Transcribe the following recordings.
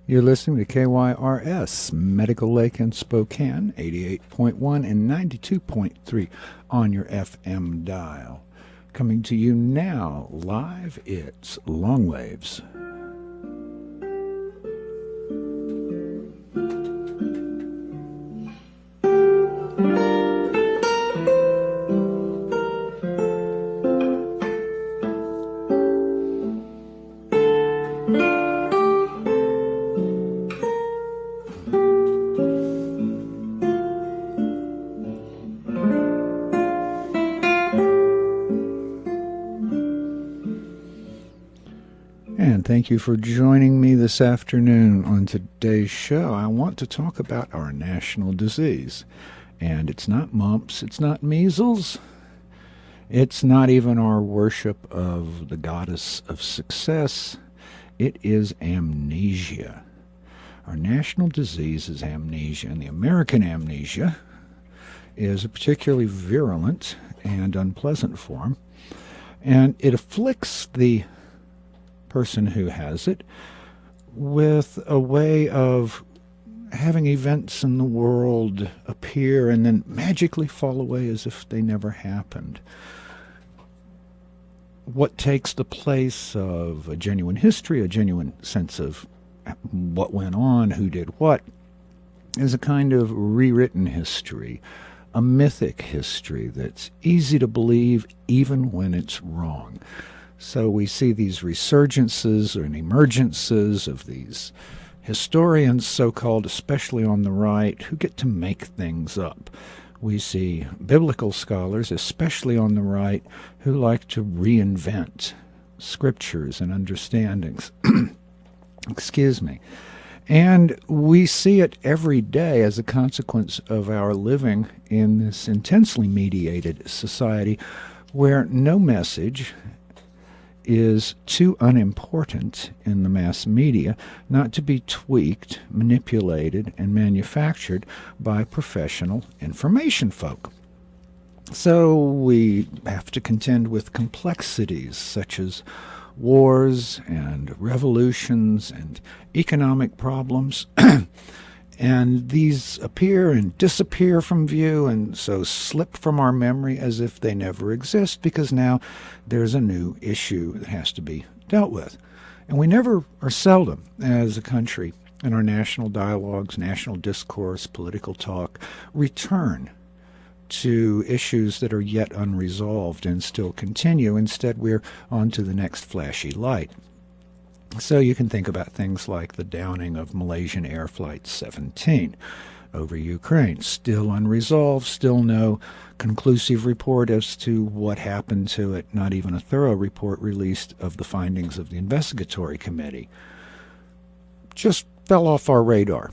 You're listening to KYRS, Medical Lake in Spokane, 88.1 and 92.3 on your FM dial. Coming to you now, live, it's Longwaves. Thank you for joining me this afternoon. On today's show, I want to talk about our national disease. And it's not mumps, it's not measles, it's not even our worship of the goddess of success. It is amnesia. Our national disease is amnesia, and the American amnesia is a particularly virulent and unpleasant form. And it afflicts the person who has it with a way of having events in the world appear and then magically fall away as if they never happened. What takes the place of a genuine history, a genuine sense of what went on, who did what, is a kind of rewritten history, a mythic history that's easy to believe even when it's wrong. So we see these resurgences and emergences of these historians, so-called, especially on the right, who get to make things up. We see biblical scholars, especially on the right, who like to reinvent scriptures and understandings. Excuse me. And we see it every day as a consequence of our living in this intensely mediated society where no message is too unimportant in the mass media not to be tweaked, manipulated, and manufactured by professional information folk. So we have to contend with complexities such as wars and revolutions and economic problems. And these appear and disappear from view and so slip from our memory as if they never exist because now there's a new issue that has to be dealt with. And we never, or seldom, as a country, in our national dialogues, national discourse, political talk, return to issues that are yet unresolved and still continue. Instead, we're on to the next flashy light. So you can think about things like the downing of Malaysian Air Flight 17 over Ukraine. Still unresolved, still no conclusive report as to what happened to it, not even a thorough report released of the findings of the investigatory committee. Just fell off our radar.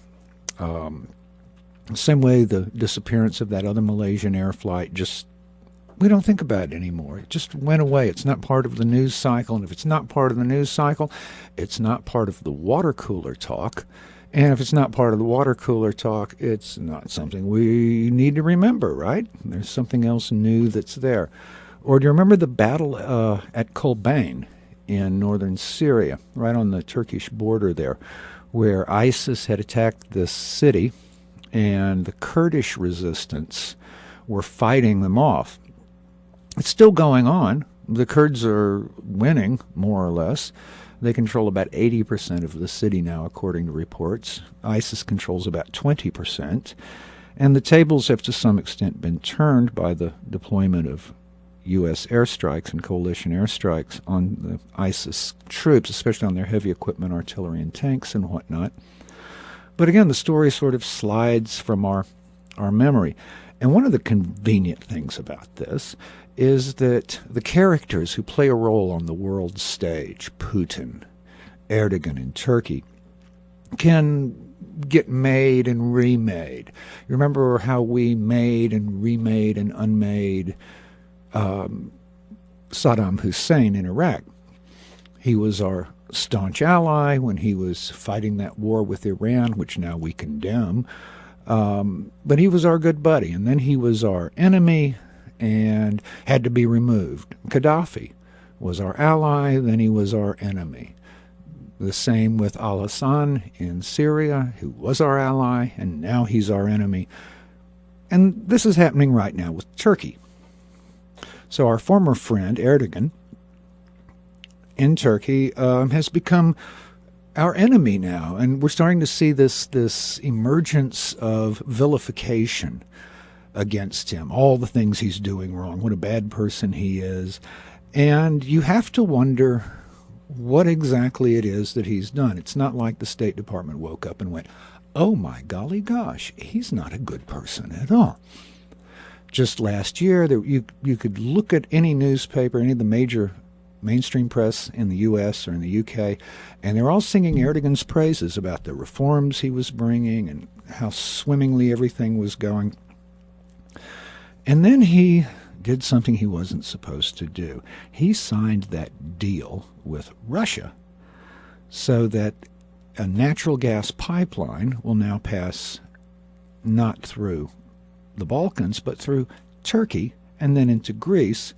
Same way the disappearance of that other Malaysian air flight we don't think about it anymore. It just went away. It's not part of the news cycle. And if it's not part of the news cycle, it's not part of the water cooler talk. And if it's not part of the water cooler talk, it's not something we need to remember, right? There's something else new that's there. Or do you remember the battle at Kobane in northern Syria, right on the Turkish border there, where ISIS had attacked this city and the Kurdish resistance were fighting them off? It's still going on. The Kurds are winning, more or less. They control about 80% of the city now, according to reports. ISIS controls about 20%. And the tables have to some extent been turned by the deployment of U.S. airstrikes and coalition airstrikes on the ISIS troops, especially on their heavy equipment, artillery, and tanks and whatnot. But again, the story sort of slides from our memory. And one of the convenient things about this is that the characters who play a role on the world stage, Putin, Erdogan in Turkey, can get made and remade. You remember how we made and remade and unmade Saddam Hussein in Iraq. He was our staunch ally when he was fighting that war with Iran, which now we condemn. But he was our good buddy, and then he was our enemy and had to be removed. Gaddafi was our ally, then he was our enemy. The same with al-Assad in Syria, who was our ally, and now he's our enemy. And this is happening right now with Turkey. So our former friend, Erdogan, in Turkey, has become our enemy now. And we're starting to see this emergence of vilification against him, all the things he's doing wrong, what a bad person he is. And you have to wonder what exactly it is that he's done. It's not like the State Department woke up and went, oh my golly gosh, he's not a good person at all. Just last year, you could look at any newspaper, any of the major mainstream press in the U.S. or in the U.K., and they're all singing Erdogan's praises about the reforms he was bringing and how swimmingly everything was going. And then he did something he wasn't supposed to do. He signed that deal with Russia so that a natural gas pipeline will now pass not through the Balkans, but through Turkey and then into Greece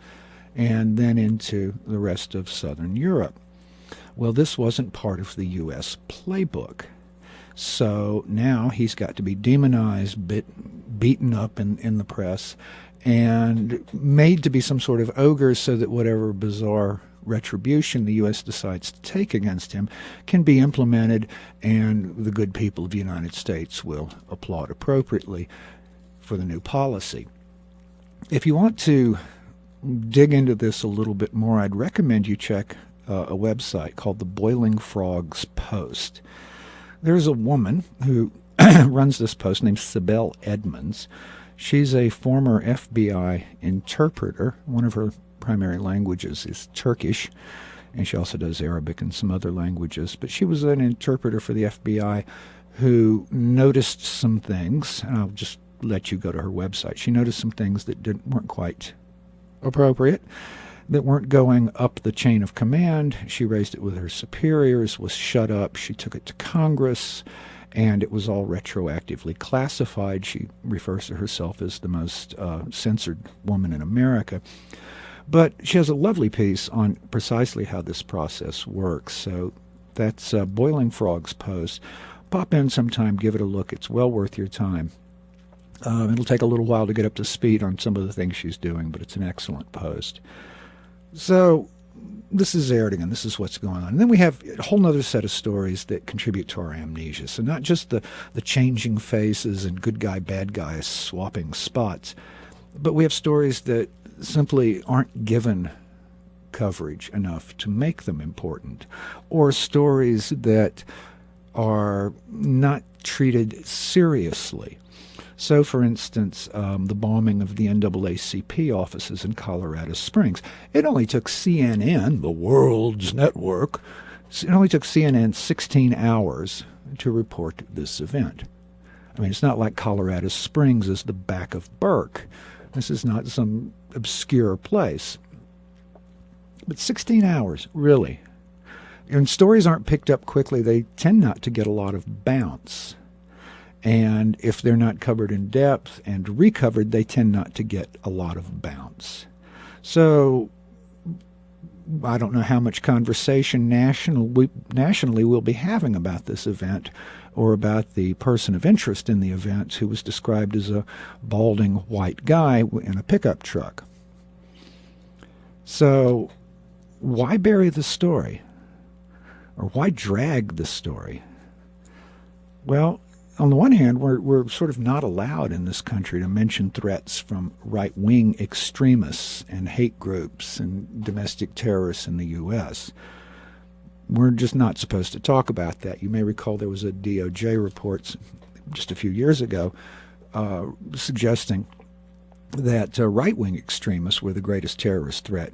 and then into the rest of southern Europe. Well, this wasn't part of the U.S. playbook. So now he's got to be demonized, beaten up in the press, and made to be some sort of ogre so that whatever bizarre retribution the U.S. decides to take against him can be implemented, and the good people of the United States will applaud appropriately for the new policy. If you want to dig into this a little bit more, I'd recommend you check a website called the Boiling Frogs Post. There's a woman who runs this post named Sibel Edmonds. She's a former FBI interpreter. One of her primary languages is Turkish, and she also does Arabic and some other languages. But she was an interpreter for the FBI who noticed some things, and I'll just let you go to her website. She noticed some things that weren't quite appropriate, that weren't going up the chain of command. She raised it with her superiors, was shut up. She took it to Congress, and it was all retroactively classified. She refers to herself as the most censored woman in America. But she has a lovely piece on precisely how this process works. So that's Boiling Frogs Post. Pop in sometime, give it a look. It's well worth your time. It'll take a little while to get up to speed on some of the things she's doing, but it's an excellent post. So this is Erdogan. This is what's going on. And then we have a whole other set of stories that contribute to our amnesia. So not just the changing faces and good guy, bad guy swapping spots, but we have stories that simply aren't given coverage enough to make them important, or stories that are not treated seriously. So, for instance, the bombing of the NAACP offices in Colorado Springs. It only took CNN, the world's network, it only took CNN 16 hours to report this event. I mean, it's not like Colorado Springs is the back of Burke. This is not some obscure place. But 16 hours, really. And stories aren't picked up quickly. They tend not to get a lot of bounce. And if they're not covered in depth and recovered, they tend not to get a lot of bounce. So I don't know how much conversation nationally we'll be having about this event, or about the person of interest in the event who was described as a balding white guy in a pickup truck. So why bury the story? Or why drag the story? Well, on the one hand, we're sort of not allowed in this country to mention threats from right-wing extremists and hate groups and domestic terrorists in the U.S. We're just not supposed to talk about that. You may recall there was a DOJ report just a few years ago suggesting that right-wing extremists were the greatest terrorist threat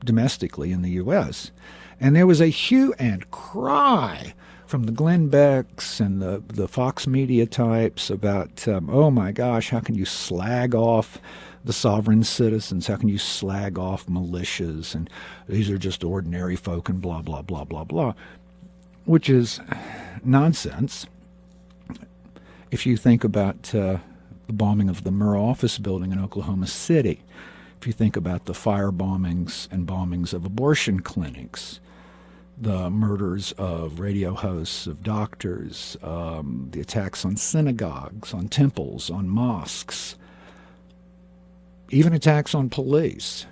domestically in the U.S. And there was a hue and cry from the Glenn Becks and the Fox media types about, oh my gosh, how can you slag off the sovereign citizens? How can you slag off militias? And these are just ordinary folk and blah, blah, blah, blah, blah, which is nonsense. If you think about the bombing of the Murrah office building in Oklahoma City, if you think about the fire bombings and bombings of abortion clinics, the murders of radio hosts, of doctors, the attacks on synagogues, on temples, on mosques, even attacks on police,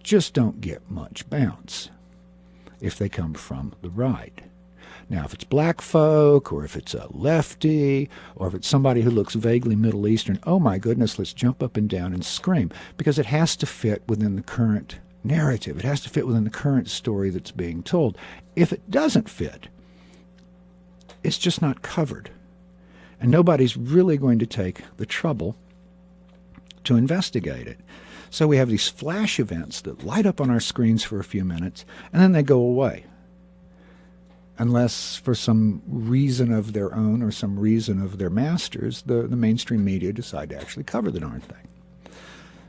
just don't get much bounce if they come from the right. Now, if it's black folk, or if it's a lefty, or if it's somebody who looks vaguely Middle Eastern, oh my goodness, let's jump up and down and scream, because it has to fit within the current narrative. It has to fit within the current story that's being told. If it doesn't fit, it's just not covered. And nobody's really going to take the trouble to investigate it. So we have these flash events that light up on our screens for a few minutes, and then they go away. Unless for some reason of their own or some reason of their masters, the mainstream media decide to actually cover the darn thing.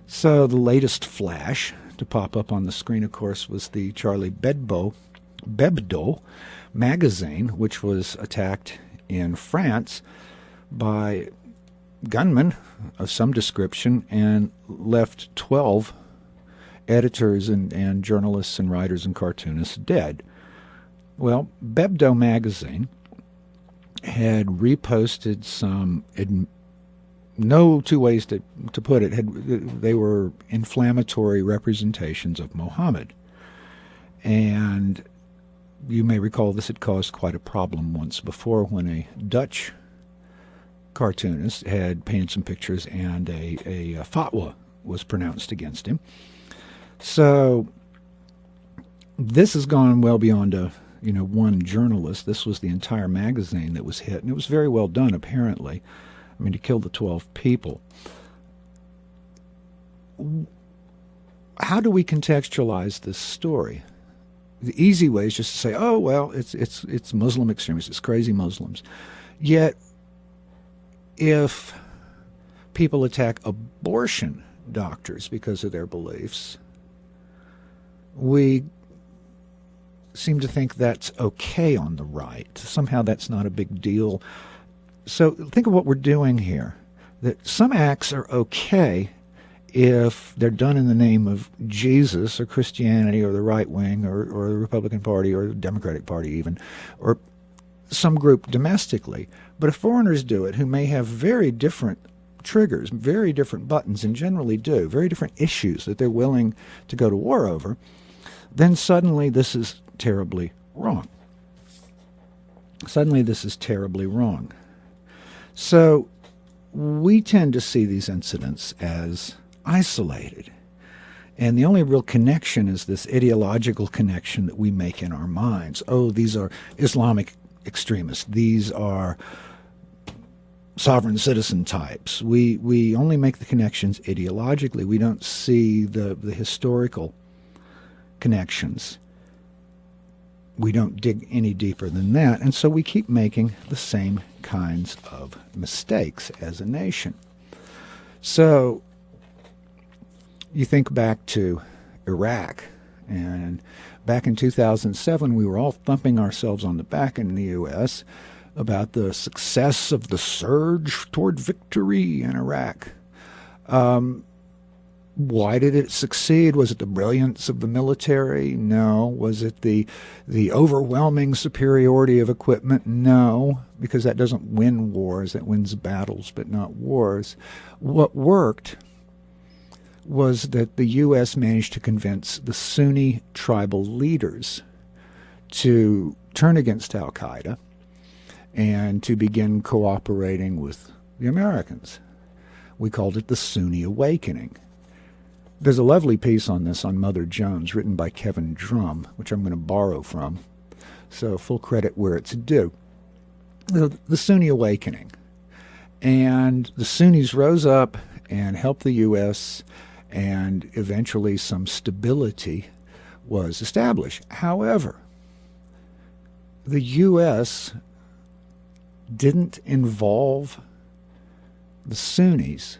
So the latest flash to pop up on the screen, of course, was the Charlie Hebdo magazine, which was attacked in France by gunmen of some description and left 12 editors and journalists and writers and cartoonists dead. Well, Hebdo magazine had reposted some, no two ways to put it, they were inflammatory representations of Muhammad. And you may recall this had caused quite a problem once before when a Dutch cartoonist had painted some pictures and a fatwa was pronounced against him. So this has gone well beyond one journalist. This was the entire magazine that was hit, and it was very well done, apparently. I mean, to kill the 12 people. How do we contextualize this story? The easy way is just to say, oh, well, it's Muslim extremists, it's crazy Muslims. Yet, if people attack abortion doctors because of their beliefs, we seem to think that's okay on the right. Somehow that's not a big deal. So think of what we're doing here. That some acts are okay if they're done in the name of Jesus or Christianity or the right wing or the Republican Party or the Democratic Party even, or some group domestically. But if foreigners do it, who may have very different triggers, very different buttons, and generally do, very different issues that they're willing to go to war over, then suddenly this is terribly wrong. Suddenly this is terribly wrong. So we tend to see these incidents as isolated. And the only real connection is this ideological connection that we make in our minds. Oh, these are Islamic extremists. These are sovereign citizen types. We only make the connections ideologically. We don't see the historical connections. We don't dig any deeper than that. And so we keep making the same kinds of mistakes as a nation. So you think back to Iraq, and back in 2007, we were all thumping ourselves on the back in the U.S. about the success of the surge toward victory in Iraq. Why did it succeed? Was it the brilliance of the military? No. Was it the overwhelming superiority of equipment? No, because that doesn't win wars. That wins battles, but not wars. What worked was that the U.S. managed to convince the Sunni tribal leaders to turn against al-Qaeda and to begin cooperating with the Americans. We called it the Sunni Awakening. There's a lovely piece on this on Mother Jones written by Kevin Drum, which I'm going to borrow from, so full credit where it's due. The Sunni Awakening. And the Sunnis rose up and helped the U.S., and eventually some stability was established. However, the U.S. didn't involve the Sunnis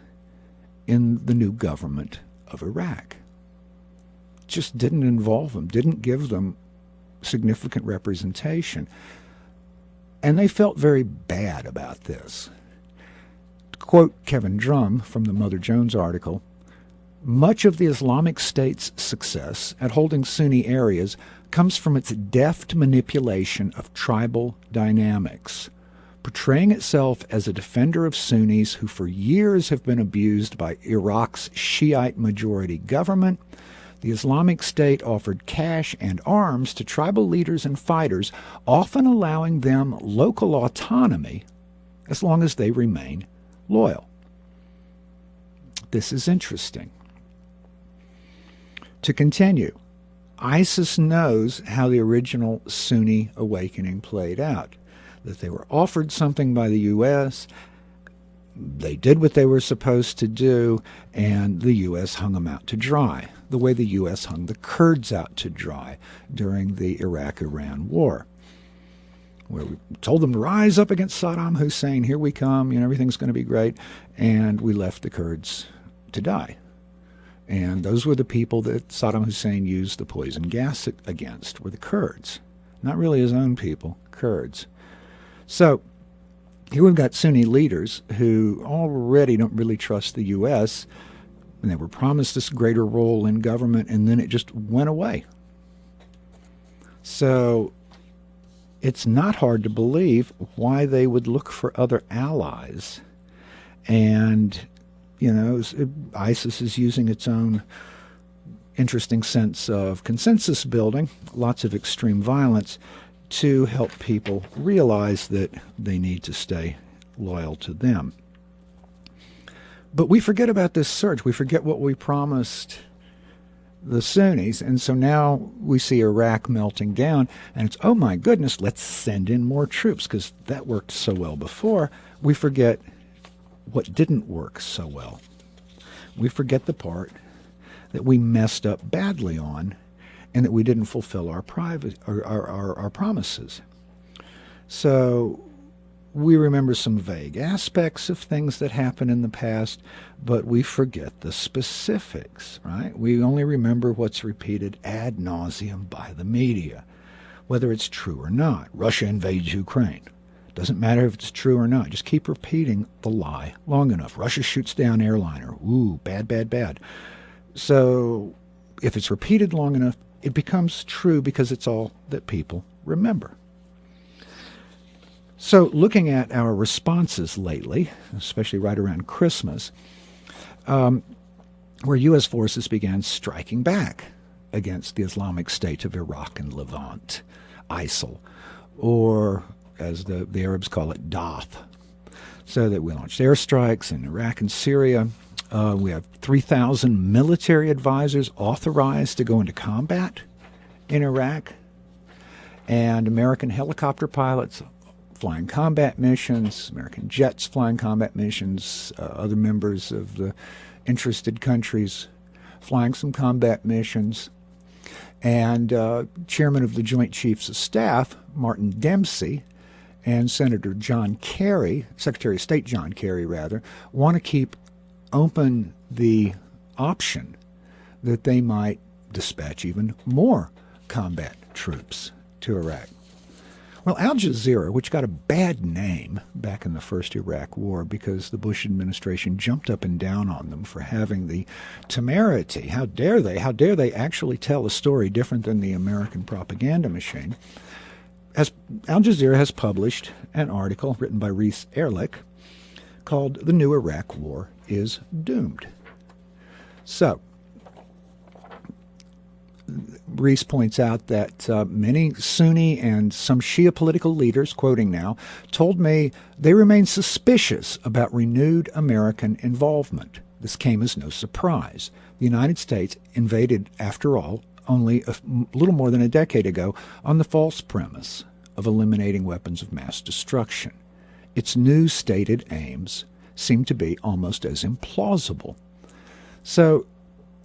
in the new government of Iraq. Just didn't involve them, didn't give them significant representation. And they felt very bad about this. To quote Kevin Drum from the Mother Jones article, much of the Islamic State's success at holding Sunni areas comes from its deft manipulation of tribal dynamics, portraying itself as a defender of Sunnis who for years have been abused by Iraq's Shiite majority government. The Islamic State offered cash and arms to tribal leaders and fighters, often allowing them local autonomy as long as they remain loyal. This is interesting. To continue, ISIS knows how the original Sunni awakening played out, that they were offered something by the U.S., they did what they were supposed to do, and the U.S. hung them out to dry, the way the U.S. hung the Kurds out to dry during the Iraq-Iran war, where we told them to rise up against Saddam Hussein, here we come, everything's going to be great, and we left the Kurds to die. And those were the people that Saddam Hussein used the poison gas against, were the Kurds. Not really his own people, Kurds. So here we've got Sunni leaders who already don't really trust the U.S., and they were promised this greater role in government, and then it just went away. So it's not hard to believe why they would look for other allies. And, ISIS is using its own interesting sense of consensus building, lots of extreme violence, to help people realize that they need to stay loyal to them. But we forget about this surge. We forget what we promised the Sunnis, and so now we see Iraq melting down, and it's, oh my goodness, let's send in more troops, because that worked so well before. We forget what didn't work so well. We forget the part that we messed up badly on, and that we didn't fulfill our promises. So we remember some vague aspects of things that happened in the past, but we forget the specifics, right? We only remember what's repeated ad nauseum by the media, whether it's true or not. Russia invades Ukraine. Doesn't matter if it's true or not. Just keep repeating the lie long enough. Russia shoots down airliner. Ooh, bad, bad, bad. So if it's repeated long enough, it becomes true because it's all that people remember. So looking at our responses lately, especially right around Christmas, where U.S. forces began striking back against the Islamic State of Iraq and Levant, ISIL, or as the Arabs call it, Doth. So that we launched airstrikes in Iraq and Syria. We have 3,000 military advisors authorized to go into combat in Iraq, and American helicopter pilots flying combat missions, American jets flying combat missions, other members of the interested countries flying some combat missions. And Chairman of the Joint Chiefs of Staff, Martin Dempsey, and Senator John Kerry, Secretary of State John Kerry, rather, want to keep open the option that they might dispatch even more combat troops to Iraq. Well, Al Jazeera, which got a bad name back in the first Iraq War because the Bush administration jumped up and down on them for having the temerity, how dare they actually tell a story different than the American propaganda machine. Al Jazeera has published an article written by Reese Erlich called "The New Iraq War is Doomed." So, Reese points out that many Sunni and some Shia political leaders, quoting now, told me they remain suspicious about renewed American involvement. This came as no surprise. The United States invaded, after all, only a little more than a decade ago on the false premise of eliminating weapons of mass destruction. Its new stated aims seem to be almost as implausible. So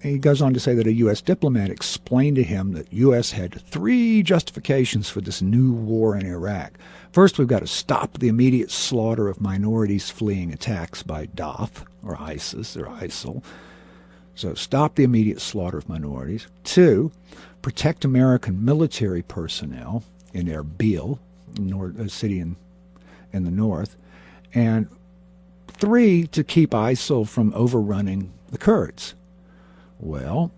he goes on to say that a U.S. diplomat explained to him that U.S. had three justifications for this new war in Iraq. First, we've got to stop the immediate slaughter of minorities fleeing attacks by Doth, or ISIS, or ISIL. So stop the immediate slaughter of minorities. Two, protect American military personnel in Erbil, a city in the north. And three, to keep ISIL from overrunning the Kurds. Well,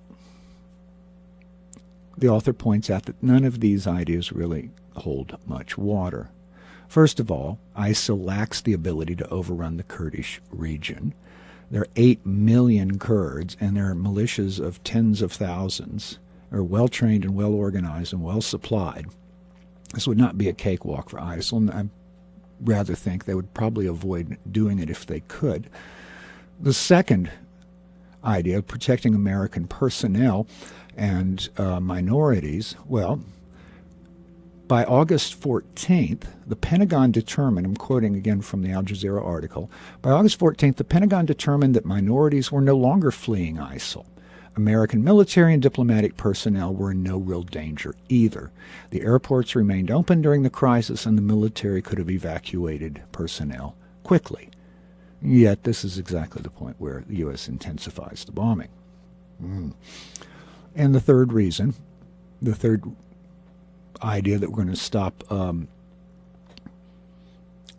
the author points out that none of these ideas really hold much water. First of all, ISIL lacks the ability to overrun the Kurdish region. There are 8 million Kurds, and there are militias of tens of thousands. They're well-trained and well-organized and well-supplied. This would not be a cakewalk for ISIL, and I rather think they would probably avoid doing it if they could. The second idea of protecting American personnel and minorities, well, by August 14th, the Pentagon determined, I'm quoting again from the Al Jazeera article, by August 14th, the Pentagon determined that minorities were no longer fleeing ISIL. American military and diplomatic personnel were in no real danger either. The airports remained open during the crisis, and the military could have evacuated personnel quickly. Yet this is exactly the point where the U.S. intensifies the bombing. And the third reason, the third idea that we're going to stop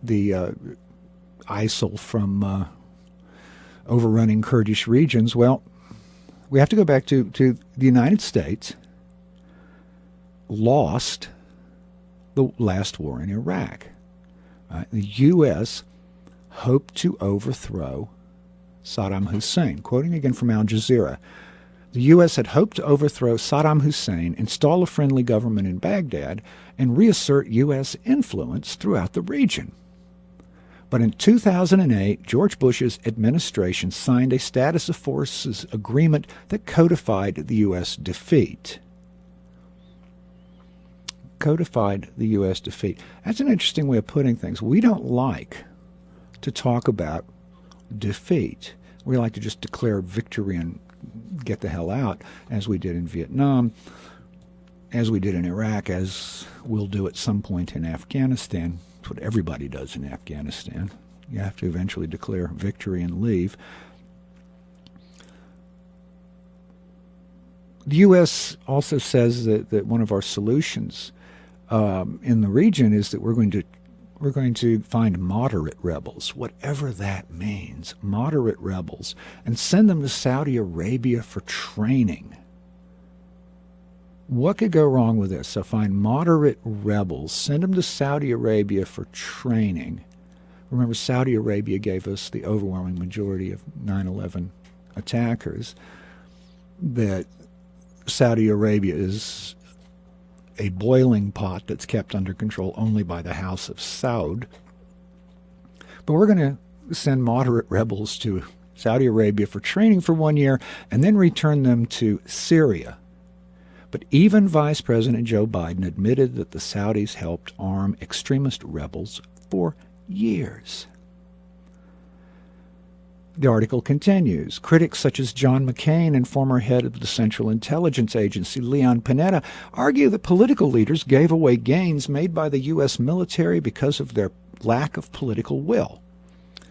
the ISIL from overrunning Kurdish regions, well, we have to go back to the United States lost the last war in Iraq. The U.S. hoped to overthrow Saddam Hussein. Quoting again from Al Jazeera, the U.S. had hoped to overthrow Saddam Hussein, install a friendly government in Baghdad, and reassert U.S. influence throughout the region. But in 2008, George Bush's administration signed a status of forces agreement that codified the U.S. defeat. Codified the U.S. defeat. That's an interesting way of putting things. We don't like to talk about defeat. We like to just declare victory and get the hell out, as we did in Vietnam, as we did in Iraq, as we'll do at some point in Afghanistan. That's what everybody does in Afghanistan. You have to eventually declare victory and leave. The U.S. also says that one of our solutions in the region is that we're going to find moderate rebels, whatever that means, moderate rebels, and send them to Saudi Arabia for training. What could go wrong with this? So find moderate rebels, send them to Saudi Arabia for training. Remember, Saudi Arabia gave us the overwhelming majority of 9/11 attackers. That Saudi Arabia is a boiling pot that's kept under control only by the House of Saud. But we're going to send moderate rebels to Saudi Arabia for training for 1 year and then return them to Syria. But even Vice President Joe Biden admitted that the Saudis helped arm extremist rebels for years. The article continues. Critics such as John McCain and former head of the Central Intelligence Agency, Leon Panetta, argue that political leaders gave away gains made by the U.S. military because of their lack of political will.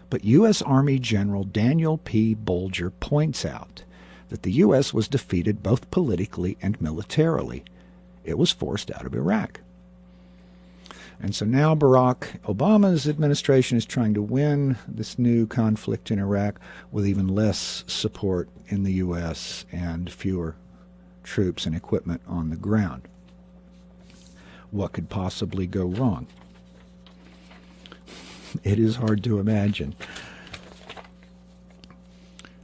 But U.S. Army General Daniel P. Bolger points out that the U.S. was defeated both politically and militarily. It was forced out of Iraq. And so now Barack Obama's administration is trying to win this new conflict in Iraq with even less support in the U.S. and fewer troops and equipment on the ground. What could possibly go wrong? It is hard to imagine.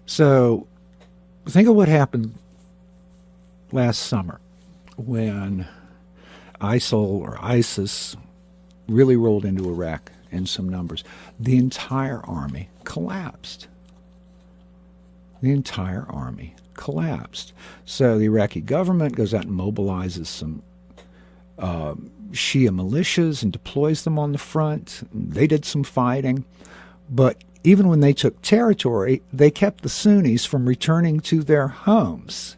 So think of what happened last summer when ISIL or ISIS really rolled into Iraq in some numbers. The entire army collapsed. The entire army collapsed. So the Iraqi government goes out and mobilizes some Shia militias and deploys them on the front. They did some fighting. But even when they took territory, they kept the Sunnis from returning to their homes.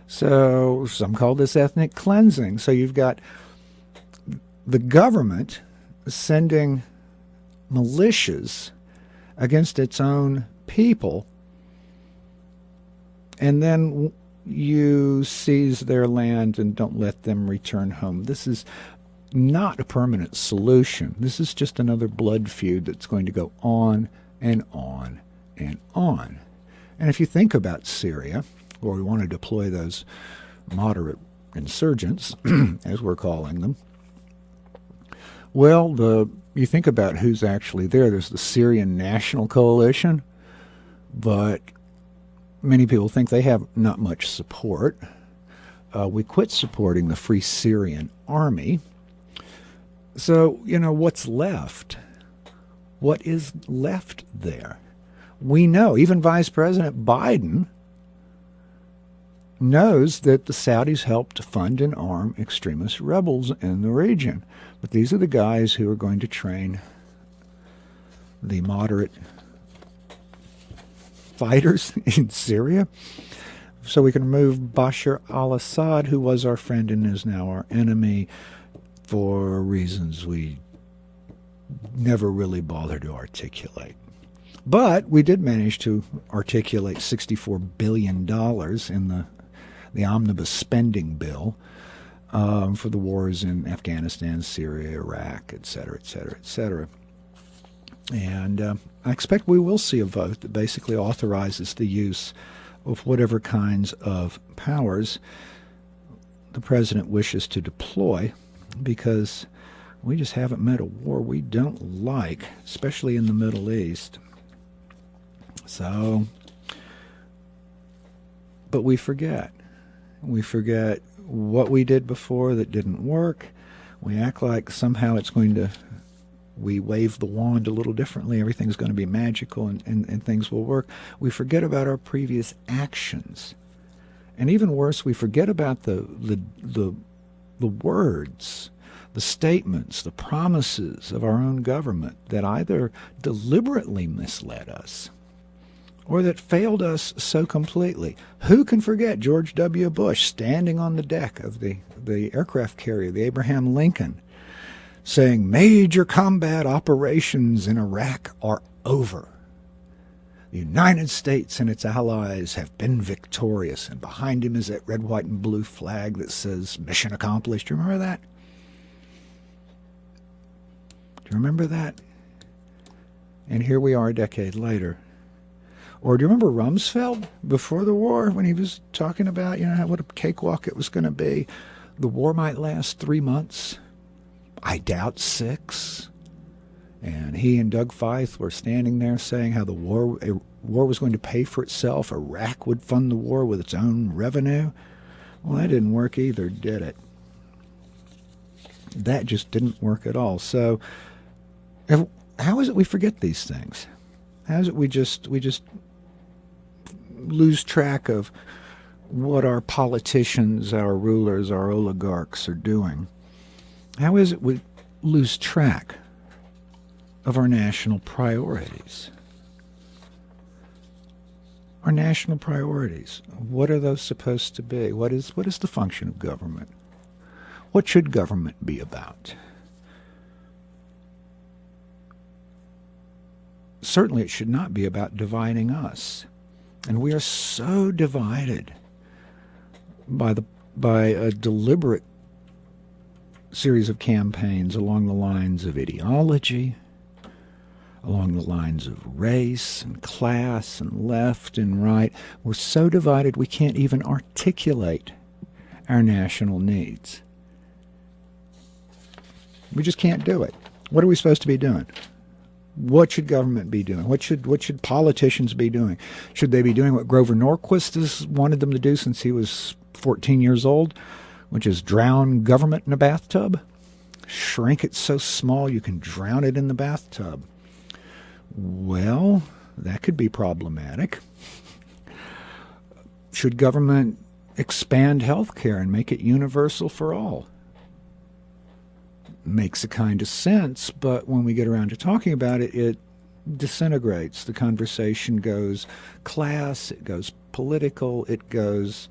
So some call this ethnic cleansing. So you've got the government sending militias against its own people, and then you seize their land and don't let them return home. This is not a permanent solution. This is just another blood feud that's going to go on and on and on. And if you think about Syria, where we want to deploy those moderate insurgents, as we're calling them. Well, you think about who's actually there. There's the Syrian National Coalition, but many people think they have not much support. We quit supporting the Free Syrian Army. So, what's left? What is left there? We know, even Vice President Biden knows that the Saudis helped fund and arm extremist rebels in the region. But these are the guys who are going to train the moderate fighters in Syria so we can remove Bashar al-Assad, who was our friend and is now our enemy, for reasons we never really bothered to articulate. But we did manage to articulate $64 billion in the omnibus spending bill for the wars in Afghanistan, Syria, Iraq, et cetera, et cetera, et cetera. And I expect we will see a vote that basically authorizes the use of whatever kinds of powers the president wishes to deploy, because we just haven't met a war we don't like, especially in the Middle East. So, but we forget. We forget what we did before that didn't work. We act like somehow we wave the wand a little differently, everything's going to be magical and things will work. We forget about our previous actions. And even worse, we forget about the words, the statements, the promises of our own government that either deliberately misled us or that failed us so completely. Who can forget George W. Bush standing on the deck of the aircraft carrier, the Abraham Lincoln, saying major combat operations in Iraq are over. The United States and its allies have been victorious, and behind him is that red, white, and blue flag that says mission accomplished. Do you remember that? Do you remember that? And here we are a decade later. Or do you remember Rumsfeld before the war when he was talking about, what a cakewalk it was going to be? The war might last 3 months. I doubt 6. And he and Doug Feith were standing there saying how the war was going to pay for itself. Iraq would fund the war with its own revenue. Well, that didn't work either, did it? That just didn't work at all. So how is it we forget these things? How is it we just lose track of what our politicians, our rulers, our oligarchs are doing? How is it we lose track of our national priorities? Our national priorities. What are those supposed to be? What is the function of government? What should government be about? Certainly it should not be about dividing us. And we are so divided by a deliberate series of campaigns along the lines of ideology, along the lines of race and class and left and right. We're so divided we can't even articulate our national needs. We just can't do it. What are we supposed to be doing? What should government be doing? What should politicians be doing? Should they be doing what Grover Norquist has wanted them to do since he was 14 years old, which is drown government in a bathtub? Shrink it so small you can drown it in the bathtub. Well, that could be problematic. Should government expand health care and make it universal for all? Makes a kind of sense, but when we get around to talking about it, it disintegrates. The conversation goes class, it goes political, it goes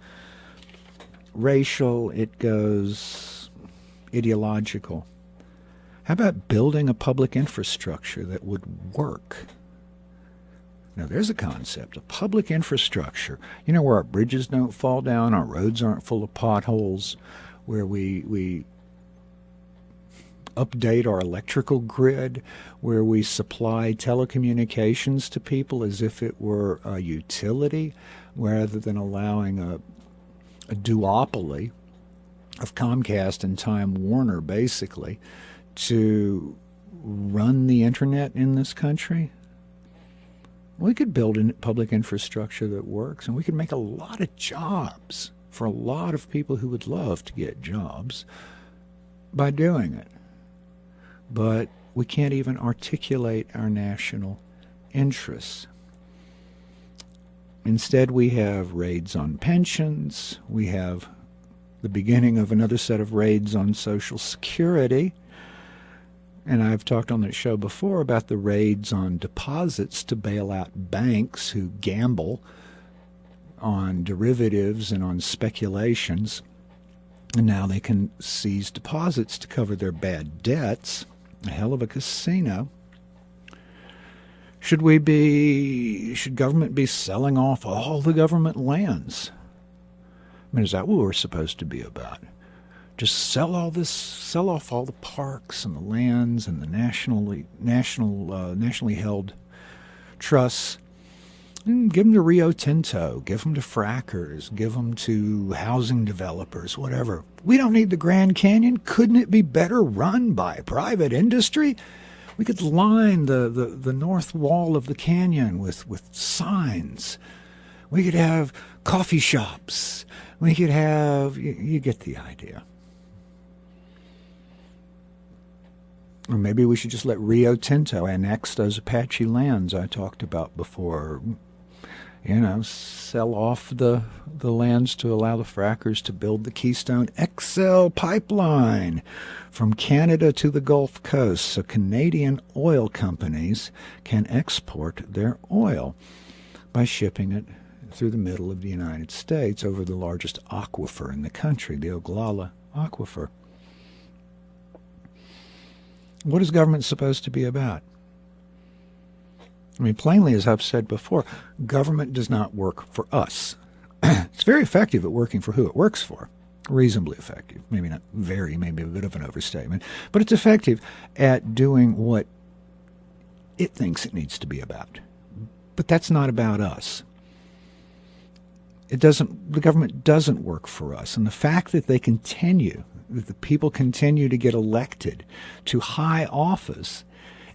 racial, it goes ideological. How about building a public infrastructure that would work? Now, there's a concept, a public infrastructure. Where our bridges don't fall down, our roads aren't full of potholes, where we update our electrical grid, where we supply telecommunications to people as if it were a utility, rather than allowing a duopoly of Comcast and Time Warner, basically, to run the internet in this country, we could build a public infrastructure that works, and we could make a lot of jobs for a lot of people who would love to get jobs by doing it. But we can't even articulate our national interests. Instead, we have raids on pensions. We have the beginning of another set of raids on Social Security. And I've talked on the show before about the raids on deposits to bail out banks who gamble on derivatives and on speculations. And now they can seize deposits to cover their bad debts. A hell of a casino. Should government be selling off all the government lands? I mean, is that what we're supposed to be about? Just sell off all the parks and the lands and the nationally held trusts, and give them to Rio Tinto, give them to frackers, give them to housing developers, whatever. We don't need the Grand Canyon. Couldn't it be better run by private industry? We could line the north wall of the canyon with signs. We could have coffee shops. We could have, you get the idea. Or maybe we should just let Rio Tinto annex those Apache lands I talked about before. Sell off the lands to allow the frackers to build the Keystone XL pipeline from Canada to the Gulf Coast, so Canadian oil companies can export their oil by shipping it through the middle of the United States over the largest aquifer in the country, the Oglala Aquifer. What is government supposed to be about? I mean, plainly, as I've said before, government does not work for us. It's very effective at working for who it works for. Reasonably effective. Maybe not very, maybe a bit of an overstatement. But it's effective at doing what it thinks it needs to be about. But that's not about us. The government doesn't work for us. And the fact that that the people continue to get elected to high office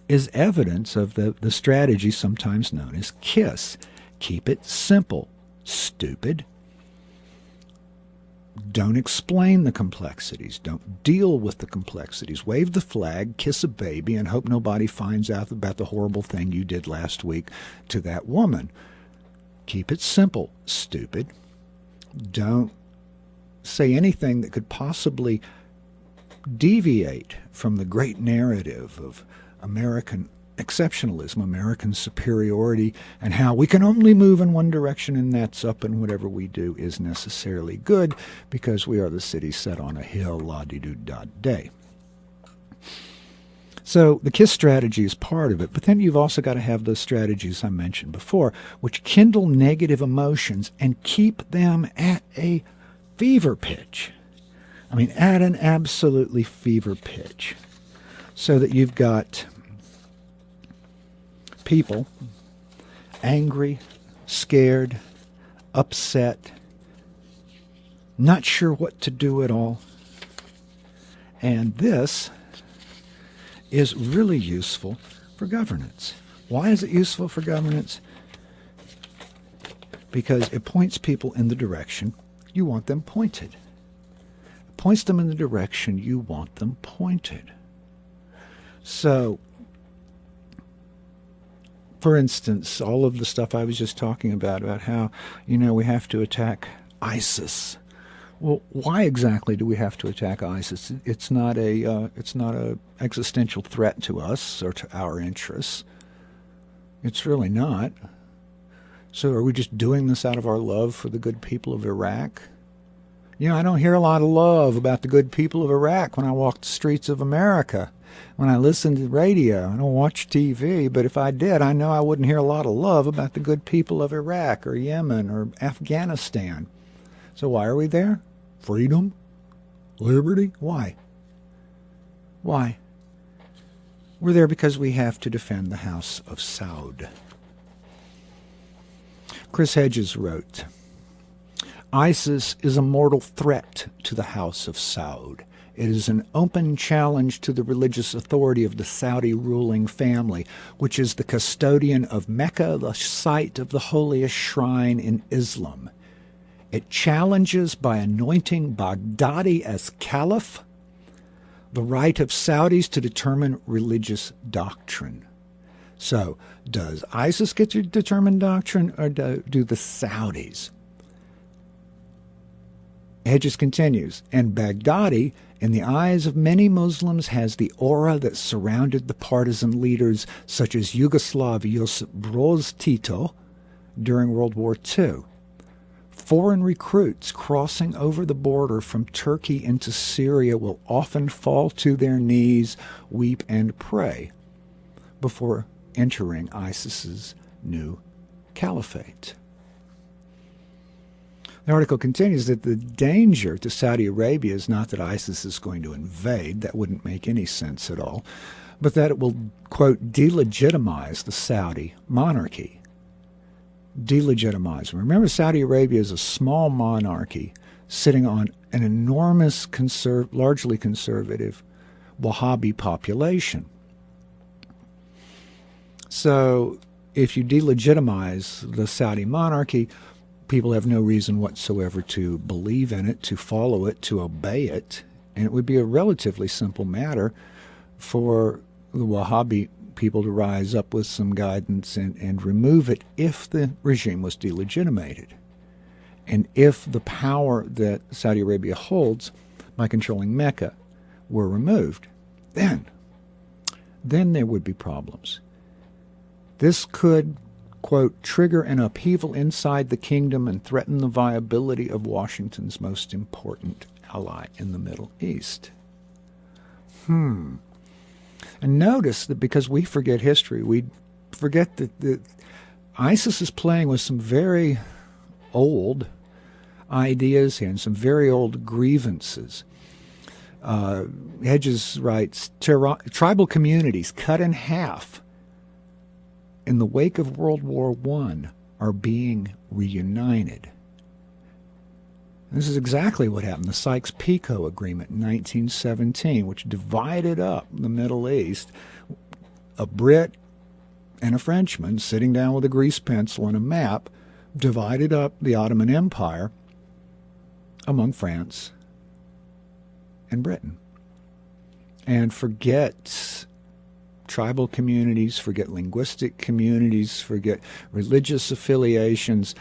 is evidence of the strategy sometimes known as KISS. Keep it simple, stupid. Don't explain the complexities. Don't deal with the complexities. Wave the flag, kiss a baby, and hope nobody finds out about the horrible thing you did last week to that woman. Keep it simple, stupid. Don't say anything that could possibly deviate from the great narrative of American exceptionalism, American superiority, and how we can only move in one direction, and that's up, and whatever we do is necessarily good because we are the city set on a hill, la-di-do-da-day. So the KISS strategy is part of it, but then you've also got to have those strategies I mentioned before, which kindle negative emotions and keep them at a fever pitch. I mean, at an absolutely fever pitch. So that you've got people angry, scared, upset, not sure what to do at all. And this is really useful for governance. Why is it useful for governance? Because it points people in the direction you want them pointed. It points them in the direction you want them pointed. So, for instance, all of the stuff I was just talking about how, we have to attack ISIS. Well, why exactly do we have to attack ISIS? It's not a existential threat to us or to our interests. It's really not. So are we just doing this out of our love for the good people of Iraq? I don't hear a lot of love about the good people of Iraq when I walk the streets of America. When I listen to the radio, I don't watch TV, but if I did, I know I wouldn't hear a lot of love about the good people of Iraq or Yemen or Afghanistan. So why are we there? Freedom? Liberty? Why? Why? We're there because we have to defend the House of Saud. Chris Hedges wrote, ISIS is a mortal threat to the House of Saud. It is an open challenge to the religious authority of the Saudi ruling family, which is the custodian of Mecca, the site of the holiest shrine in Islam. It challenges, by anointing Baghdadi as caliph, the right of Saudis to determine religious doctrine. So, does ISIS get to determine doctrine, or do the Saudis? Hedges continues, and Baghdadi, in the eyes of many Muslims, has the aura that surrounded the partisan leaders such as Yugoslav Josip Broz Tito during World War II. Foreign recruits crossing over the border from Turkey into Syria will often fall to their knees, weep, and pray before entering ISIS's new caliphate. The article continues that the danger to Saudi Arabia is not that ISIS is going to invade, that wouldn't make any sense at all, but that it will, quote, delegitimize the Saudi monarchy. Delegitimize. Remember, Saudi Arabia is a small monarchy sitting on an enormous, largely conservative Wahhabi population. So if you delegitimize the Saudi monarchy, people have no reason whatsoever to believe in it, to follow it, to obey it. And it would be a relatively simple matter for the Wahhabi people to rise up with some guidance and remove it if the regime was delegitimated. And if the power that Saudi Arabia holds by controlling Mecca were removed, then there would be problems. This could, quote, trigger an upheaval inside the kingdom and threaten the viability of Washington's most important ally in the Middle East. And notice that because we forget history, we forget that ISIS is playing with some very old ideas here and some very old grievances. Hedges writes, tribal communities cut in half in the wake of World War I are being reunited. This is exactly what happened. The Sykes-Picot Agreement in 1917, which divided up the Middle East, a Brit and a Frenchman sitting down with a grease pencil and a map, divided up the Ottoman Empire among France and Britain. And forget tribal communities, forget linguistic communities, forget religious affiliations.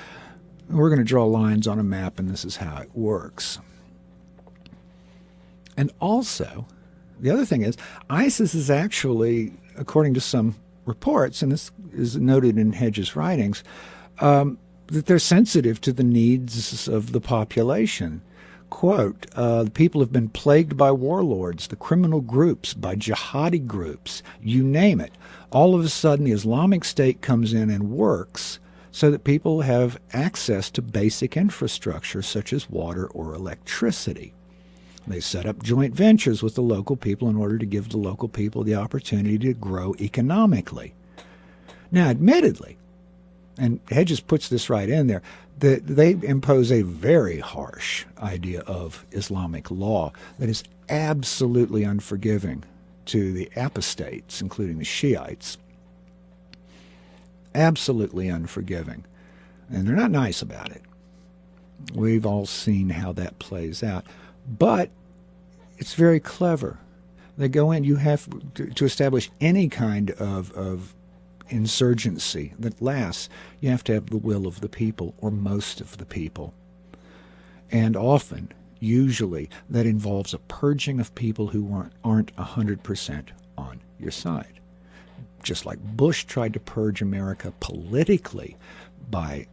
We're going to draw lines on a map, and this is how it works. And also, the other thing is, ISIS is actually, according to some reports, and this is noted in Hedges' writings, that they're sensitive to the needs of the population. Quote, the people have been plagued by warlords, the criminal groups, by jihadi groups, you name it. All of a sudden, the Islamic State comes in and works so that people have access to basic infrastructure such as water or electricity. They set up joint ventures with the local people in order to give the local people the opportunity to grow economically. Now, admittedly, and Hedges puts this right in there, that they impose a very harsh idea of Islamic law that is absolutely unforgiving to the apostates, including the Shiites. Absolutely unforgiving. And they're not nice about it. We've all seen how that plays out. But it's very clever. They go in, you have to establish any kind of insurgency that lasts, you have to have the will of the people, or most of the people. And often, usually, that involves a purging of people who aren't 100% on your side. Just like Bush tried to purge America politically by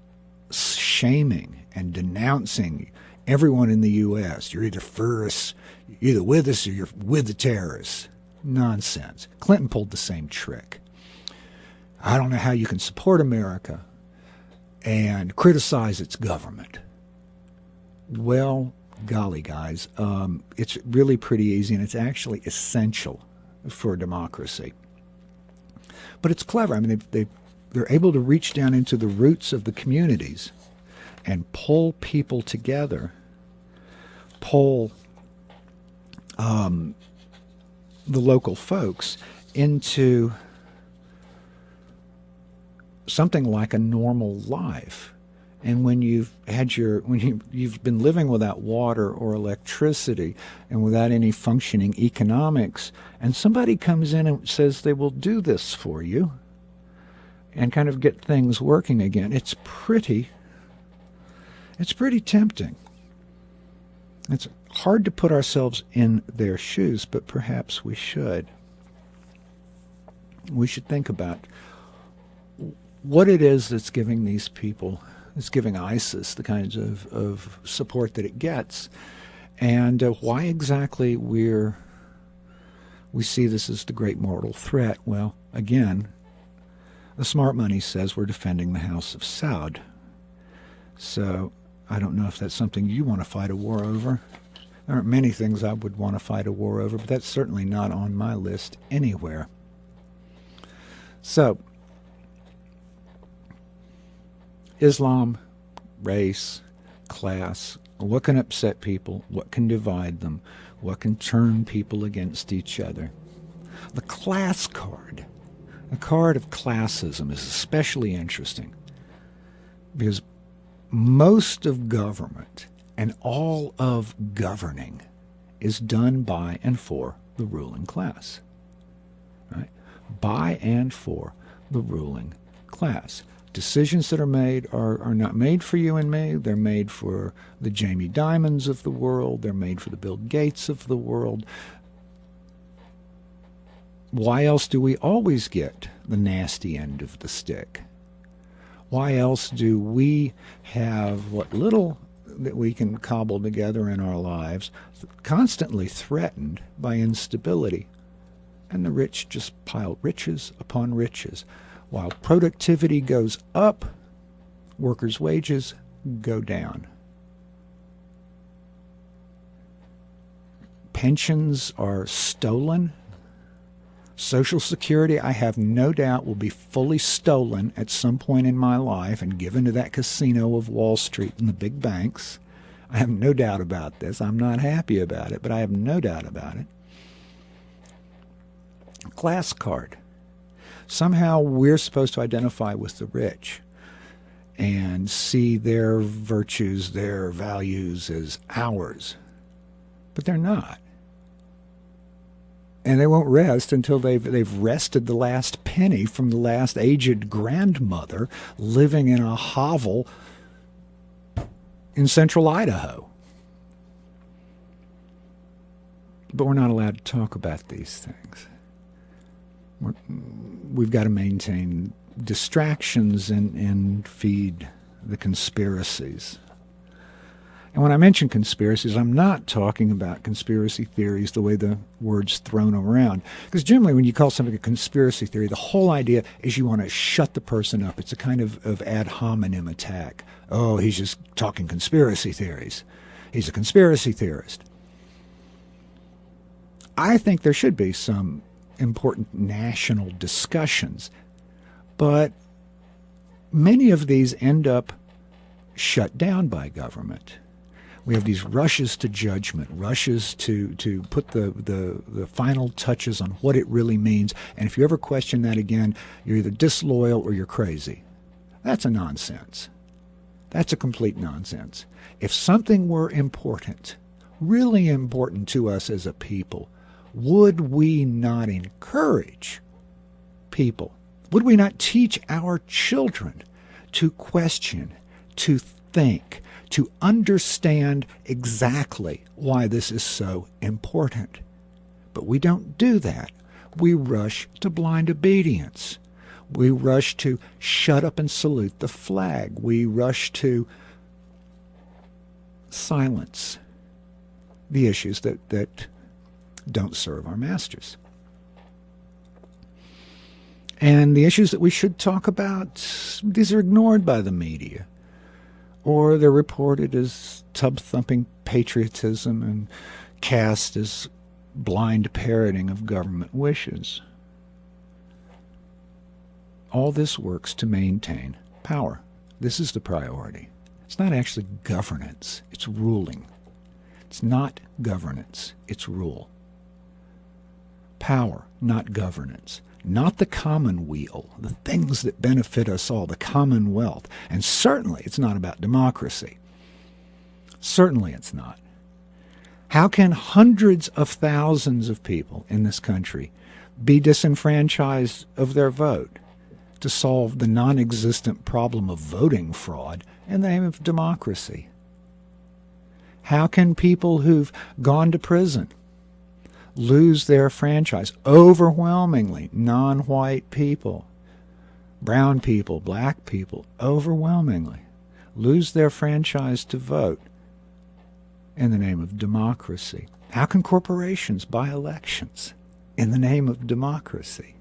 shaming and denouncing everyone in the U.S. You're either for us, you're either with us, or you're with the terrorists. Nonsense. Clinton pulled the same trick. I don't know how you can support America and criticize its government. Well, golly, guys, it's really pretty easy, and it's actually essential for democracy. But it's clever. I mean, they're able to reach down into the roots of the communities and pull people together, pull the local folks into something like a normal life. And when you've been living without water or electricity and without any functioning economics, and somebody comes in and says they will do this for you and kind of get things working again, it's pretty tempting. It's hard to put ourselves in their shoes, but perhaps we should. We should think about what it is that's giving these people, it's giving ISIS the kinds of support that it gets, and why exactly we see this as the great mortal threat. Well, again, the smart money says we're defending the House of Saud. So I don't know if that's something you want to fight a war over. There aren't many things I would want to fight a war over, but that's certainly not on my list anywhere. So, Islam, race, class, what can upset people? What can divide them? What can turn people against each other? The class card, the card of classism, is especially interesting because most of government and all of governing is done by and for the ruling class. Right? By and for the ruling class. Decisions that are made are not made for you and me. They're made for the Jamie Dimons of the world. They're made for the Bill Gates of the world. Why else do we always get the nasty end of the stick? Why else do we have what little that we can cobble together in our lives constantly threatened by instability? And the rich just pile riches upon riches. While productivity goes up, workers' wages go down. Pensions are stolen. Social Security, I have no doubt, will be fully stolen at some point in my life and given to that casino of Wall Street and the big banks. I have no doubt about this. I'm not happy about it, but I have no doubt about it. Class card. Somehow we're supposed to identify with the rich and see their virtues, their values as ours. But they're not. And they won't rest until they've wrested the last penny from the last aged grandmother living in a hovel in central Idaho. But we're not allowed to talk about these things. We've got to maintain distractions and feed the conspiracies. And when I mention conspiracies, I'm not talking about conspiracy theories the way the word's thrown around. Because generally when you call something a conspiracy theory, the whole idea is you want to shut the person up. It's a kind of ad hominem attack. Oh, he's just talking conspiracy theories. He's a conspiracy theorist. I think there should be some important national discussions, but many of these end up shut down by government. We have these rushes to judgment, rushes to put the final touches on what it really means. And if you ever question that again, you're either disloyal or you're crazy. That's a nonsense. That's a complete nonsense. If something were important, really important to us as a people, would we not encourage people? Would we not teach our children to question, to think, to understand exactly why this is so important? But we don't do that. We rush to blind obedience. We rush to shut up and salute the flag. We rush to silence the issues that don't serve our masters. And the issues that we should talk about, these are ignored by the media. Or they're reported as tub-thumping patriotism and cast as blind parroting of government wishes. All this works to maintain power. This is the priority. It's not actually governance, it's ruling. It's not governance, it's rule. Power, not governance. Not the commonweal, the things that benefit us all, the commonwealth. And certainly it's not about democracy. Certainly it's not. How can hundreds of thousands of people in this country be disenfranchised of their vote to solve the non-existent problem of voting fraud in the name of democracy? How can people who've gone to prison lose their franchise? Overwhelmingly non-white people, brown people, black people, overwhelmingly lose their franchise to vote in the name of democracy. How can corporations buy elections in the name of democracy?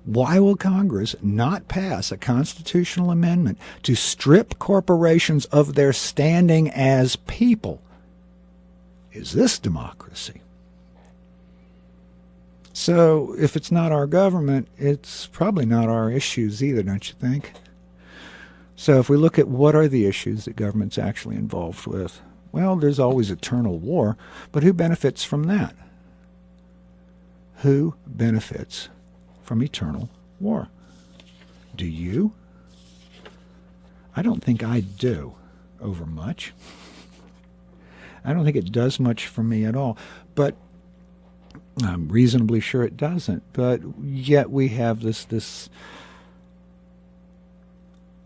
Why will Congress not pass a constitutional amendment to strip corporations of their standing as people? Is this democracy? So if it's not our government, it's probably not our issues either, don't you think? So if we look at what are the issues that government's actually involved with, well, there's always eternal war, but who benefits from that? Who benefits from eternal war? Do you? I don't think I do over much. I don't think it does much for me at all, but I'm reasonably sure it doesn't. But yet we have this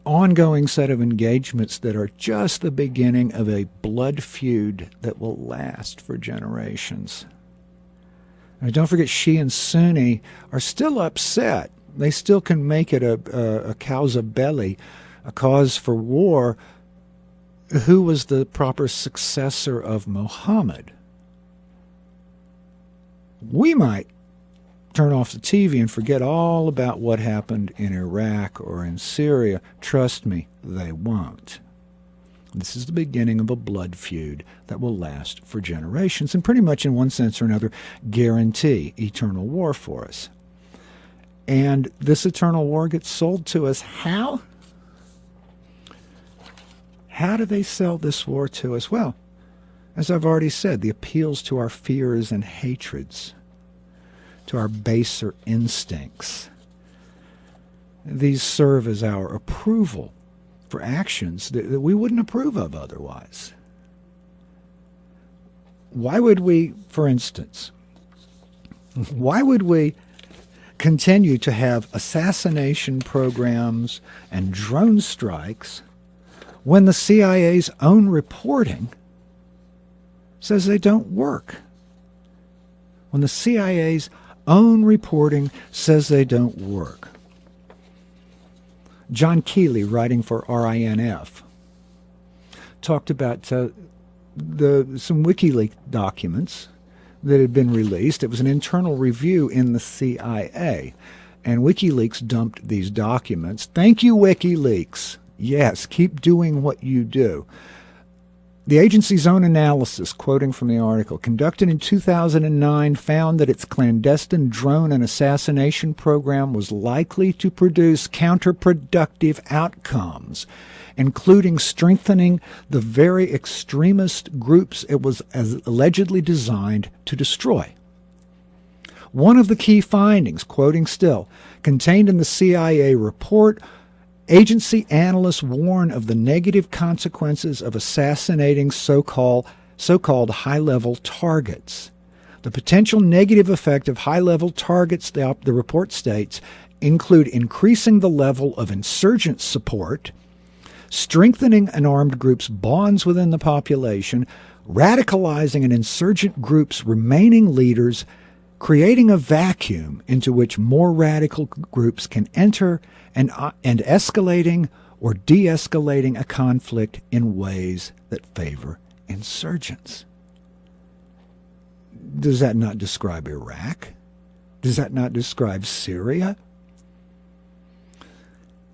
ongoing set of engagements that are just the beginning of a blood feud that will last for generations. And don't forget, Shia and Sunni are still upset. They still can make it a causa belli, a cause for war. Who was the proper successor of Muhammad? We might turn off the TV and forget all about what happened in Iraq or in Syria. Trust me, they won't. This is the beginning of a blood feud that will last for generations and pretty much in one sense or another guarantee eternal war for us. And this eternal war gets sold to us. How? How do they sell this war to us? Well, as I've already said, the appeals to our fears and hatreds, to our baser instincts. These serve as our approval for actions that we wouldn't approve of otherwise. Why would we, for instance, why would we continue to have assassination programs and drone strikes when the CIA's own reporting says they don't work? When the CIA's own reporting says they don't work. John Keeley, writing for RINF, talked about some WikiLeaks documents that had been released. It was an internal review in the CIA, and WikiLeaks dumped these documents. Thank you, WikiLeaks. Yes, keep doing what you do. The agency's own analysis, quoting from the article, conducted in 2009, found that its clandestine drone and assassination program was likely to produce counterproductive outcomes, including strengthening the very extremist groups it was allegedly designed to destroy. One of the key findings, quoting still, contained in the CIA report, agency analysts warn of the negative consequences of assassinating so-called high-level targets. The potential negative effect of high-level targets, the report states, include increasing the level of insurgent support, strengthening an armed group's bonds within the population, radicalizing an insurgent group's remaining leaders, creating a vacuum into which more radical groups can enter, and escalating or de-escalating a conflict in ways that favor insurgents. Does that not describe Iraq? Does that not describe Syria?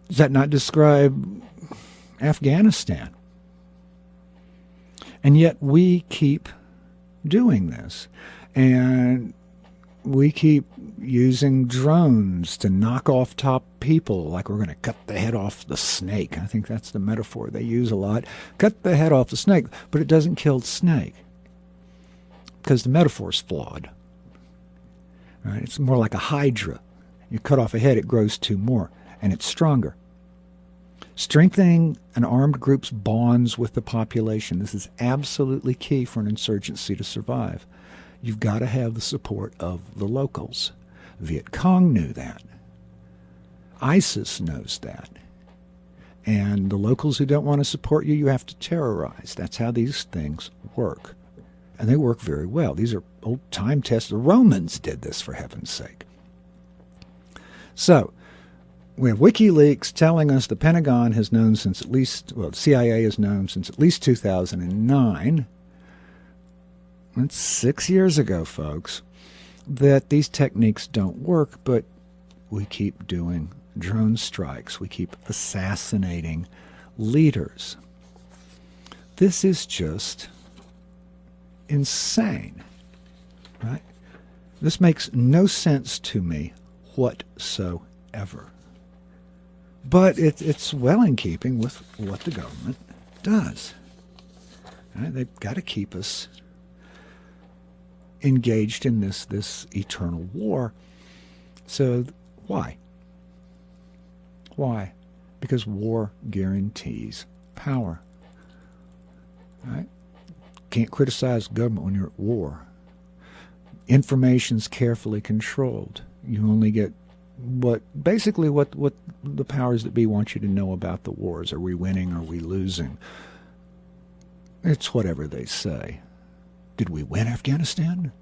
Does that not describe Afghanistan? And yet we keep doing this. And We keep using drones to knock off top people, like we're going to cut the head off the snake. I think that's the metaphor they use a lot. Cut the head off the snake, but it doesn't kill the snake because the metaphor's flawed. Right? It's more like a hydra. You cut off a head, it grows two more, and it's stronger. Strengthening an armed group's bonds with the population. This is absolutely key for an insurgency to survive. You've got to have the support of the locals. Viet Cong knew that. ISIS knows that. And the locals who don't want to support you, you have to terrorize. That's how these things work. And they work very well. These are old time tests. The Romans did this, for heaven's sake. So, we have WikiLeaks telling us the Pentagon has known since at least, well, the CIA has known since at least 2009. That's 6 years ago, folks, that these techniques don't work, but we keep doing drone strikes. We keep assassinating leaders. This is just insane, right? This makes no sense to me whatsoever. But it's well in keeping with what the government does. Right? They've got to keep us engaged in this eternal war. So why? Why? Because war guarantees power. Right? Can't criticize the government when you're at war. Information's carefully controlled. You only get what the powers that be want you to know about the wars. Are we winning? Are we losing? It's whatever they say. Did we win Afghanistan?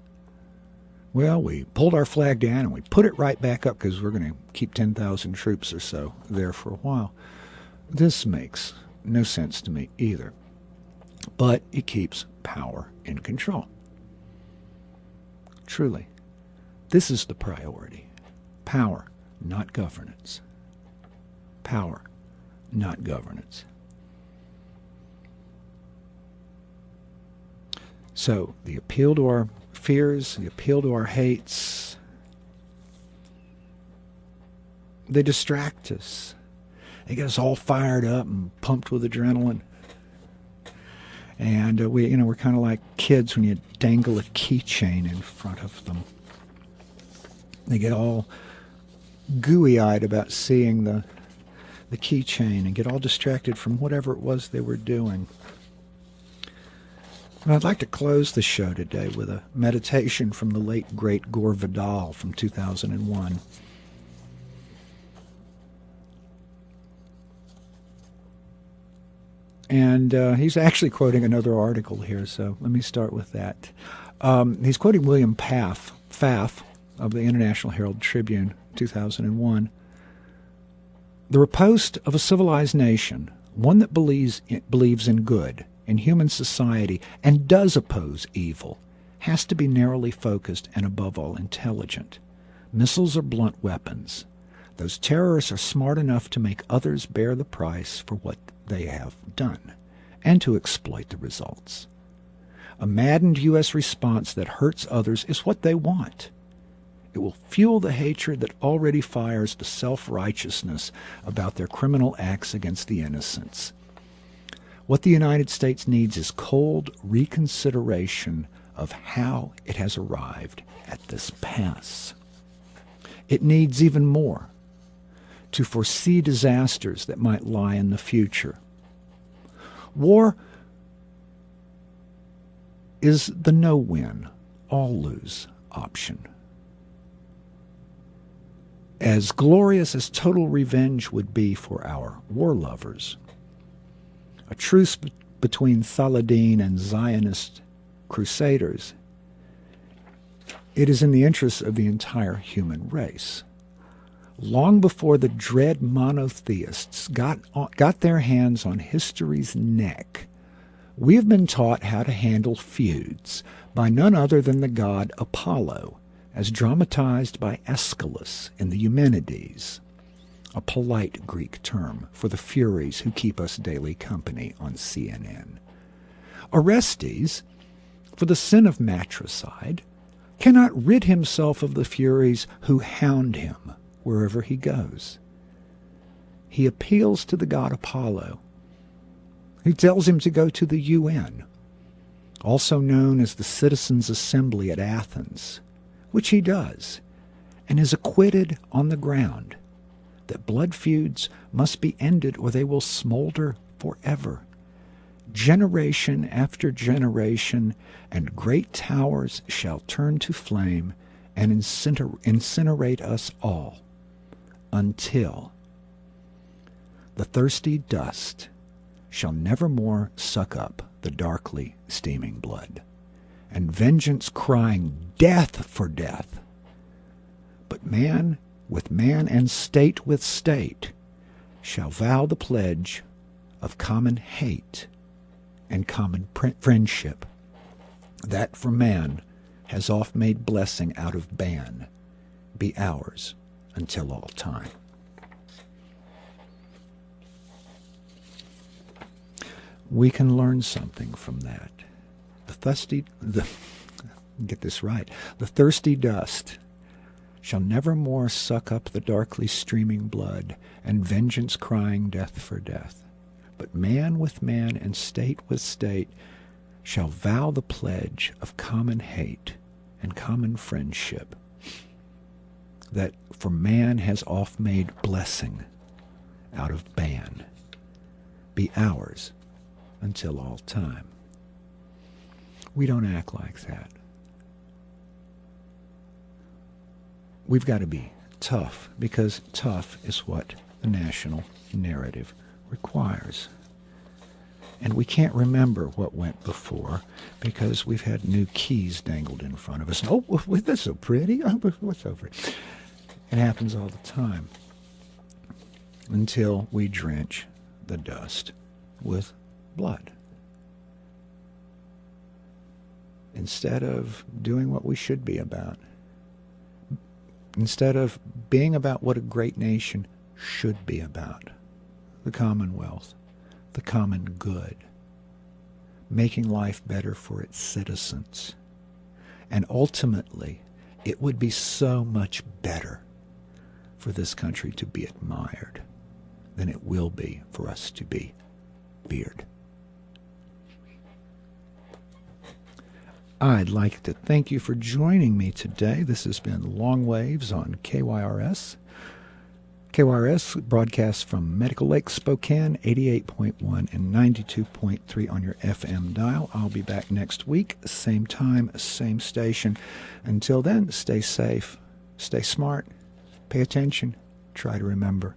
Well, we pulled our flag down and we put it right back up because we're going to keep 10,000 troops or so there for a while. This makes no sense to me either. But it keeps power in control. Truly. This is the priority. Power, not governance. Power, not governance. So the appeal to our fears, the appeal to our hates, they distract us. They get us all fired up and pumped with adrenaline. And we're kind of like kids when you dangle a keychain in front of them. They get all gooey-eyed about seeing the keychain and get all distracted from whatever it was they were doing. And I'd like to close the show today with a meditation from the late, great Gore Vidal from 2001. And he's actually quoting another article here, so let me start with that. He's quoting William Pfaff of the International Herald Tribune, 2001. The riposte of a civilized nation, one that believes in good, in human society, and does oppose evil, has to be narrowly focused and above all intelligent. Missiles are blunt weapons. Those terrorists are smart enough to make others bear the price for what they have done, and to exploit the results. A maddened U.S. response that hurts others is what they want. It will fuel the hatred that already fires the self-righteousness about their criminal acts against the innocents. What the United States needs is cold reconsideration of how it has arrived at this pass. It needs even more to foresee disasters that might lie in the future. War is the no-win, all-lose option. As glorious as total revenge would be for our war lovers, a truce between Saladin and Zionist crusaders, it is in the interests of the entire human race. Long before the dread monotheists got their hands on history's neck, we have been taught how to handle feuds by none other than the god Apollo, as dramatized by Aeschylus in the Eumenides, a polite Greek term for the Furies who keep us daily company on CNN. Orestes, for the sin of matricide, cannot rid himself of the Furies who hound him wherever he goes. He appeals to the god Apollo, who tells him to go to the UN, also known as the Citizens' Assembly at Athens, which he does, and is acquitted on the ground that blood feuds must be ended or they will smolder forever, generation after generation, and great towers shall turn to flame and incinerate us all, until the thirsty dust shall never more suck up the darkly steaming blood, and vengeance crying death for death. But man with man and state with state shall vow the pledge of common hate and common friendship, that for man has oft made blessing out of ban, be ours until all time. We can learn something from that. Get this right. The thirsty dust shall never more suck up the darkly streaming blood, and vengeance crying death for death. But man with man and state with state shall vow the pledge of common hate and common friendship, that for man has oft made blessing out of ban, be ours until all time. We don't act like that. We've got to be tough, because tough is what the national narrative requires. And we can't remember what went before because we've had new keys dangled in front of us. Oh, that's so pretty. Oh, what's over it? It happens all the time until we drench the dust with blood. Instead of doing what we should be about, instead of being about what a great nation should be about, the Commonwealth, the common good, making life better for its citizens. And ultimately, it would be so much better for this country to be admired than it will be for us to be feared. I'd like to thank you for joining me today. This has been Long Waves on KYRS. KYRS broadcasts from Medical Lake, Spokane, 88.1 and 92.3 on your FM dial. I'll be back next week, same time, same station. Until then, stay safe, stay smart, pay attention, try to remember.